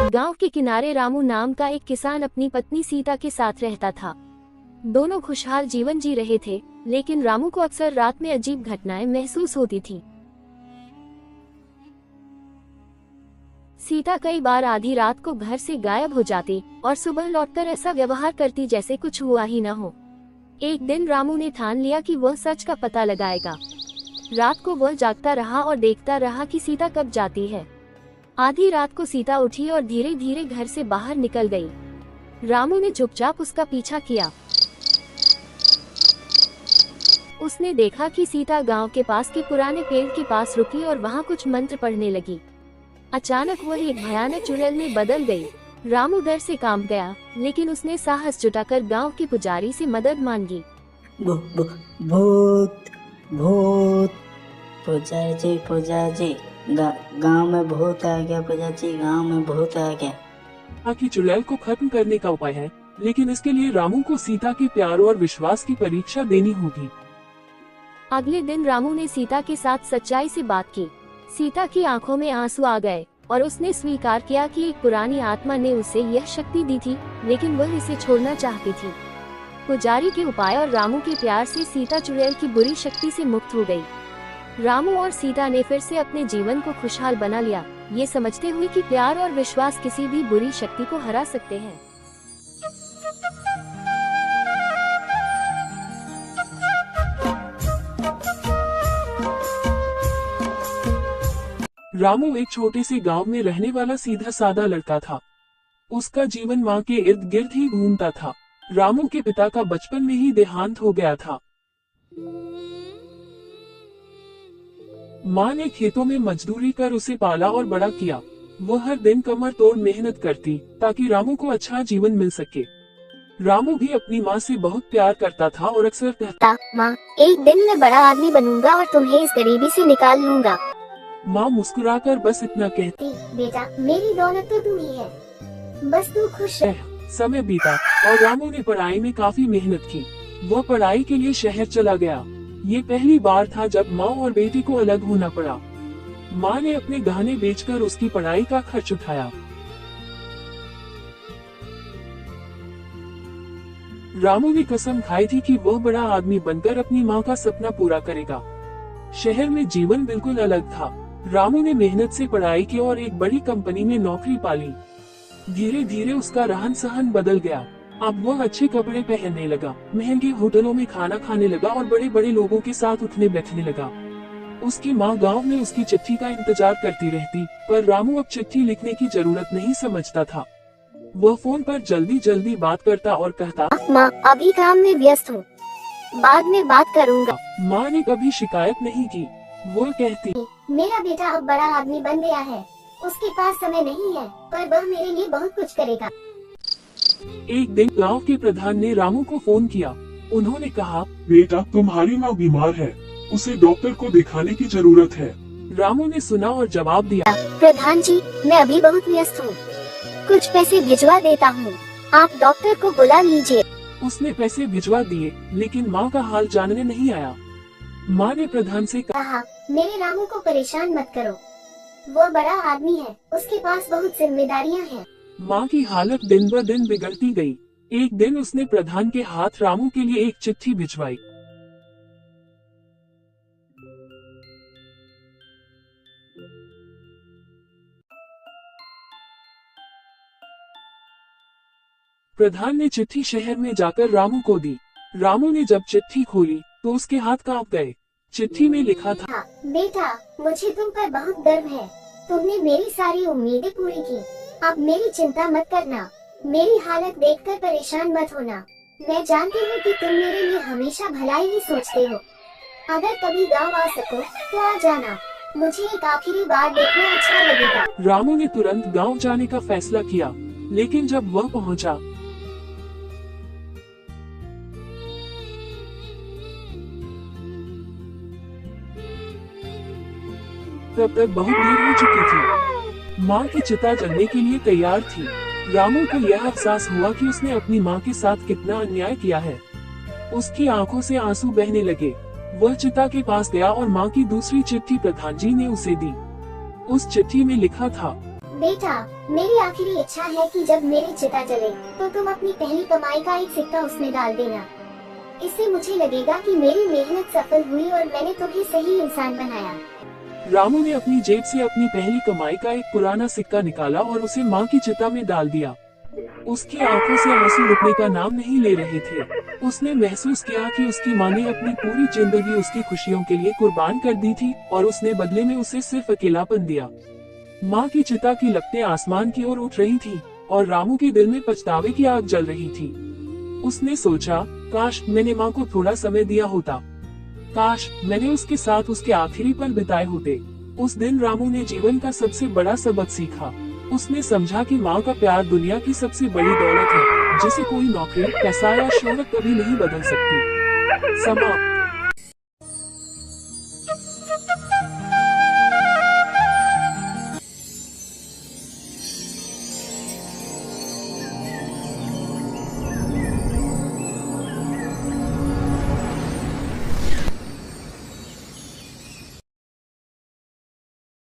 गांव के किनारे रामू नाम का एक किसान अपनी पत्नी सीता के साथ रहता था। दोनों खुशहाल जीवन जी रहे थे, लेकिन रामू को अक्सर रात में अजीब घटनाएं महसूस होती थीं। सीता कई बार आधी रात को घर से गायब हो जाती और सुबह लौटकर ऐसा व्यवहार करती जैसे कुछ हुआ ही न हो। एक दिन रामू ने ठान लिया कि वह सच का पता लगाएगा। रात को वह जागता रहा और देखता रहा कि सीता कब जाती है। आधी रात को सीता उठी और धीरे धीरे घर से बाहर निकल गई। रामू ने चुपचाप उसका पीछा किया। उसने देखा कि सीता गांव के पास के पुराने पेड़ के पास रुकी और वहां कुछ मंत्र पढ़ने लगी। अचानक वह एक भयानक चुड़ैल में बदल गई। रामू डर से कांप गया, लेकिन उसने साहस जुटाकर गांव के पुजारी से मदद मांगी। भूत भूत पुजारी जी, गांव में भूत आ गया। पुजारी जी, गांव में भूत आ गया। की चुड़ैल को खत्म करने का उपाय है, लेकिन इसके लिए रामू को सीता के प्यार और विश्वास की परीक्षा देनी होगी। अगले दिन रामू ने सीता के साथ सच्चाई से बात की। सीता की आंखों में आंसू आ गए और उसने स्वीकार किया कि एक पुरानी आत्मा ने उसे यह शक्ति दी थी, लेकिन वह इसे छोड़ना चाहती थी। पुजारी के उपाय और रामू के प्यार से सीता चुड़ैल की बुरी शक्ति से मुक्त हो गई। रामू और सीता ने फिर से अपने जीवन को खुशहाल बना लिया, ये समझते हुए कि प्यार और विश्वास किसी भी बुरी शक्ति को हरा सकते हैं। रामू एक छोटे से गांव में रहने वाला सीधा साधा लड़का था। उसका जीवन माँ के इर्द गिर्द ही घूमता था। रामू के पिता का बचपन में ही देहांत हो गया था। माँ ने खेतों में मजदूरी कर उसे पाला और बड़ा किया। वो हर दिन कमर तोड़ मेहनत करती ताकि रामू को अच्छा जीवन मिल सके। रामू भी अपनी माँ से बहुत प्यार करता था और अक्सर कहता, माँ, एक दिन मैं बड़ा आदमी बनूंगा और तुम्हें इस गरीबी से निकाल लूंगा। माँ मुस्कुराकर बस इतना कहती, बेटा, मेरी दौलत तो तू ही है, बस तू खुश रह। समय बीता और रामू ने पढ़ाई में काफी मेहनत की। वो पढ़ाई के लिए शहर चला गया। ये पहली बार था जब माँ और बेटी को अलग होना पड़ा। माँ ने अपने गहने बेचकर उसकी पढ़ाई का खर्च उठाया। रामू ने कसम खाई थी कि वो बड़ा आदमी बनकर अपनी माँ का सपना पूरा करेगा। शहर में जीवन बिल्कुल अलग था। रामू ने मेहनत से पढ़ाई की और एक बड़ी कंपनी में नौकरी पाली। धीरे धीरे उसका रहन सहन बदल गया। अब वह अच्छे कपड़े पहनने लगा, महंगे होटलों में खाना खाने लगा और बड़े बड़े लोगों के साथ उठने बैठने लगा। उसकी माँ गांव में उसकी चिट्ठी का इंतजार करती रहती, पर रामू अब चिट्ठी लिखने की जरूरत नहीं समझता था। वह फोन पर जल्दी जल्दी बात करता और कहता, माँ, अभी काम में व्यस्त हूँ, बाद में बात करूँगा। माँ ने कभी शिकायत नहीं की। वो कहती, मेरा बेटा अब बड़ा आदमी बन गया है, उसके पास समय नहीं है, पर वह मेरे लिए बहुत कुछ करेगा। एक दिन गांव के प्रधान ने रामू को फोन किया। उन्होंने कहा, बेटा, तुम्हारी माँ बीमार है, उसे डॉक्टर को दिखाने की जरूरत है। रामू ने सुना और जवाब दिया, प्रधान जी, मैं अभी बहुत व्यस्त हूँ, कुछ पैसे भिजवा देता हूँ, आप डॉक्टर को बुला लीजिए। उसने पैसे भिजवा दिए, लेकिन माँ का हाल जानने नहीं आया। माँ ने प्रधान से कहा, मेरे रामू को परेशान मत करो, वो बड़ा आदमी है, उसके पास बहुत जिम्मेदारियाँ हैं। माँ की हालत दिन ब दिन बिगड़ती गई। एक दिन उसने प्रधान के हाथ रामू के लिए एक चिट्ठी भिजवाई। प्रधान ने चिट्ठी शहर में जाकर रामू को दी। रामू ने जब चिट्ठी खोली तो उसके हाथ कांप गए। चिट्ठी में लिखा था, बेटा, मुझे तुम पर बहुत गर्व है, तुमने मेरी सारी उम्मीदें पूरी की। अब मेरी चिंता मत करना, मेरी हालत देखकर परेशान मत होना। मैं जानती हूँ कि तुम मेरे लिए हमेशा भलाई ही सोचते हो। अगर कभी गांव आ सको तो आ जाना, मुझे एक आखिरी बार देखना अच्छा लगेगा। रामू ने तुरंत गांव जाने का फैसला किया, लेकिन जब वह पहुंचा तब तक बहुत देर हो चुकी थी। माँ की चिता जलने के लिए तैयार थी। रामू को यह एहसास हुआ कि उसने अपनी माँ के साथ कितना अन्याय किया है। उसकी आंखों से आंसू बहने लगे। वह चिता के पास गया और माँ की दूसरी चिट्ठी प्रधान जी ने उसे दी। उस चिट्ठी में लिखा था, बेटा, मेरी आखिरी इच्छा है कि जब मेरी चिता जले तो तुम अपनी पहली कमाई का एक सिक्का उसमें डाल देना। इससे मुझे लगेगा कि मेरी मेहनत सफल हुई और मैंने तुम्हें सही इंसान बनाया। रामू ने अपनी जेब से अपनी पहली कमाई का एक पुराना सिक्का निकाला और उसे माँ की चिता में डाल दिया। उसकी आंखों से आंसू रुकने का नाम नहीं ले रहे थे। उसने महसूस किया कि उसकी माँ ने अपनी पूरी जिंदगी उसकी खुशियों के लिए कुर्बान कर दी थी और उसने बदले में उसे सिर्फ अकेलापन दिया। माँ की चिता की लपटें आसमान की ओर उठ रही थी और रामू के दिल में पछतावे की आग जल रही थी। उसने सोचा, काश मैंने माँ को थोड़ा समय दिया होता, काश मैंने उसके साथ उसके आखिरी पल बिताए होते। उस दिन रामू ने जीवन का सबसे बड़ा सबक सीखा। उसने समझा कि माँ का प्यार दुनिया की सबसे बड़ी दौलत है, जिसे कोई नौकरी, पैसा या शोहरत कभी नहीं बदल सकती। समाप्त।